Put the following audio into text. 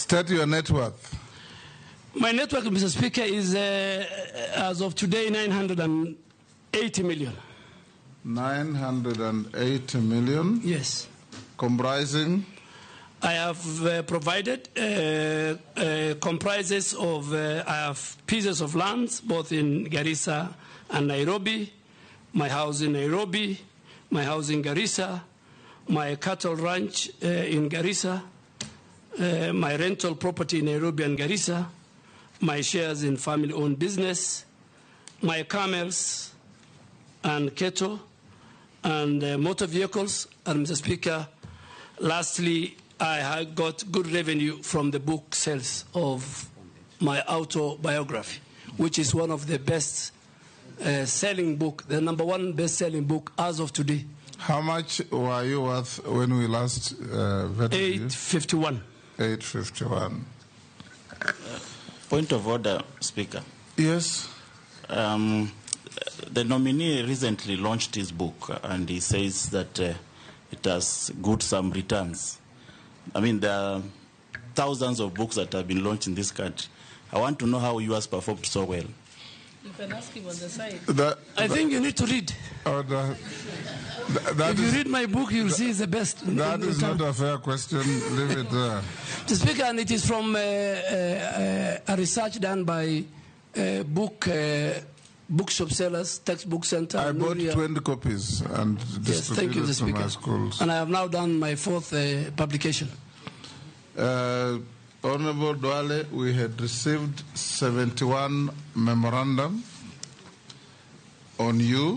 State your net worth. My net worth, Mr. Speaker, is, as of today, 980 million. 980 million? Yes. Comprising? I have provided, comprises of, I have pieces of lands, both in Garissa and Nairobi, my house in Nairobi, my house in Garissa, my cattle ranch in Garissa, my rental property in Nairobi and Garissa, my shares in family-owned business, my camels and cattle, and motor vehicles. And Mr. Speaker, lastly, I have got good revenue from the book sales of my autobiography, which is one of the best selling book, the #1 best-selling book as of today. How much were you worth when we last vetted you? 851. 851. Point of order, Speaker. Yes. The nominee recently launched his book, and he says that it has good some returns. I mean, there are thousands of books that have been launched in this country. I want to know how yours performed so well. You can ask him on the side. I think you need to read. If you read my book, you'll see it's the best. That is not a fair question. Leave it there. Mr. Speaker, and it is from a research done by bookshop sellers, textbook center. I bought 20 copies and distributed to my schools. And I have now done my 4th publication. Honorable Duale, we had received 71 memorandum on you.